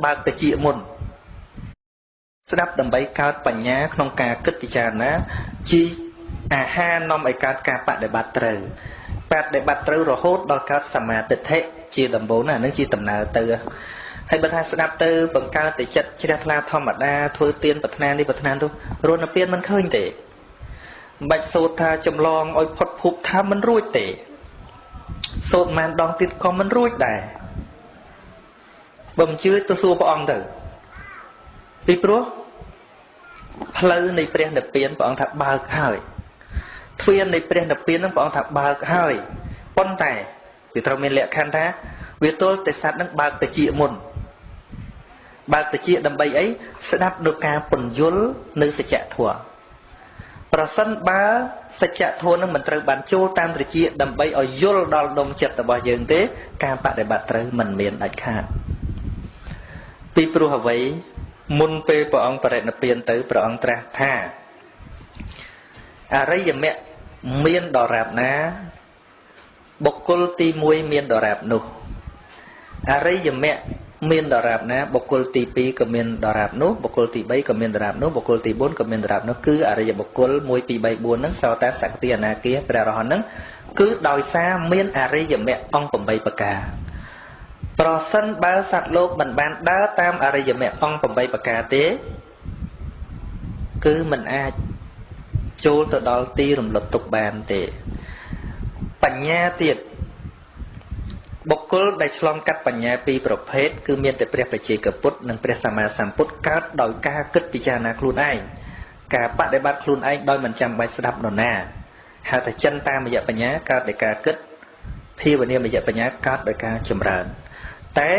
បើកតិចមុនស្ដាប់ដើម្បីកើតបញ្ញាក្នុងការគិតពិចារណាជាអាហារនាំឲ្យកើតការបដិបត្តិត្រូវរហូតដល់កើតសមាធិជាដំបូងណានឹងជាដំណើរទៅហើយបើថាស្ដាប់ទៅបង្កើតតែចិត្តជ្រះថ្លាធម្មតាធ្វើទានប្រាថ្នានេះប្រាថ្នានោះរស់នៅពៀនមិនឃើញទេមិនបាច់សូត្រថាចម្លងឲ្យផុតភពថាមិនរួចទេសូត្រមិនដងទៀតក៏មិនរួចដែរបើមិនជឿទៅសួរព្រះអង្គទៅពីព្រោះផ្លូវនៃព្រះនិព្វានព្រះអង្គថាបើកហើយទ្វារនៃព្រះនិព្វាននឹងព្រះអង្គថាបើកហើយប៉ុន្តែវាត្រូវមានលក្ខខណ្ឌថាវាទល់តែសត្វនឹងបើកតិចមុនបើកតិចដើម្បីអីស្ដាប់នូវការពន្យល់នៅសច្ចធម៌ប្រសិនបើសច្ចធម៌នឹងមិនត្រូវបានចូលតាមត្រចៀកដើម្បីឲ្យយល់ដល់ដុំចិត្តរបស់យើងទេការបដិបត្តិត្រូវមិនមានដាច់ខាតពីព្រោះអ្វីមុនពេលព្រះអង្គបរិនិព្វានទៅព្រះអង្គត្រាស់ថាអរិយមគ្គមានដរាបណាបុគ្គលទី1មានដរាបនោះអរិយមគ្គមានដរាបណាបុគ្គលទី2ក៏មានដរាបនោះបុគ្គលទី3ក៏មានដរាបនោះបុគ្គលទី4ក៏មានដរាបនោះគឺអរិយបុគ្គល1 2 3 4ហ្នឹងសោតាសក្តិអនាគាព្រះរហន្តហ្នឹងគឺដោយសារមានអរិយមគ្គអង្គ8ប្រការប្រសិនបើសត្វលោកមិនបានដើរតាមអរិយមគ្គអង្គ8ប្រការទេគឺមិនអាចចូលទៅដល់ទីរំលត់ទុកបានទេបញ្ញាទៀតបុគ្គលដែលឆ្លងកាត់បញ្ញាពីរប្រភេទគឺមានតែព្រះបច្ចេកពុទ្ធនិងព្រះសម្មាសម្ពុទ្ធកើតដោយការគិតពិចារណាខ្លួនឯងការបដិបត្តិខ្លួនឯងដោយមិនចាំបាច់ស្ដាប់នរណាហៅថាចិន្តាមយបញ្ញាកើតដោយការគិតភាវនាមយបញ្ញាកើតដោយការចម្រើនតែ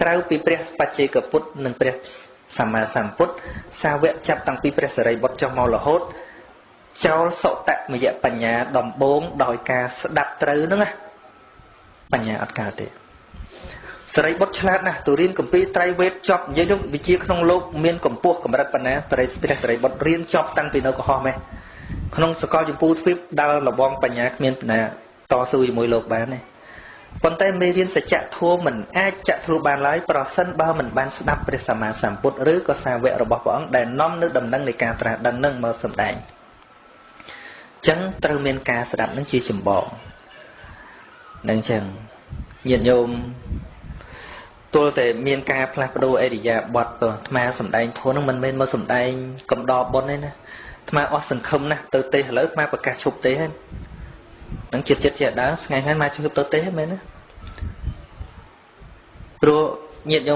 ក្រៅពីព្រះបច្ចេកពុទ្ធនិងព្រះសម្មាសម្ពុទ្ធសាវកចាប់តាំងពីព្រះសារីបុត្រចុះមករហូតចោលសុតមយបញ្ញាដំបូងដោយការស្ដាប់ត្រូវហ្នឹងណាបញ្ញាអត់កើតទេសារីបុត្រឆ្លាតណាស់ទៅរៀនគម្ពីរត្រៃវេទចប់និយាយទៅវិជាក្នុងលោកមានកម្ពស់កម្រិតប៉ុណ្ណាព្រះសារីបុត្ររៀនចប់តាំងពីនៅកុហកម៉េះក្នុងសកលចម្ពូទ្វីបដើរលបងបញ្ញាគ្មានណាតស៊ូជាមួយលោកបានទេប៉ុន្តែមេរៀនសច្ចធម៌មិនអាចចាក់ធ្លុះបានឡើយប្រសិនបើមិនបានស្ដាប់ព្រះសម្មាសម្ពុទ្ធឬក៏សាវករបស់ព្រះអង្គដែលនាំនៅដំណឹងនៃការត្រាស់ដឹងនឹងមកសម្ដែងអញ្ចឹងត្រូវមានការស្ដាប់នឹងជាចម្បងនឹងអញ្ចឹងញាតិញោមទល់តែមានការផ្លាស់ប្ដូរអរិយាប័ត្រទៅអាត្មាសម្ដែងធម៌នឹងមិនមែនមកសម្ដែងកំដរបុណ្យទេណាអាត្មាអស់សង្ឃឹមណាស់ទៅទេឥឡូវអាត្មាប្រកាសឈប់ទេហើយនឹងចិត្តជាដើមថ្ងៃថ្ងៃមកជប់ទៅទេមែនណាព្រោះញាតិញោម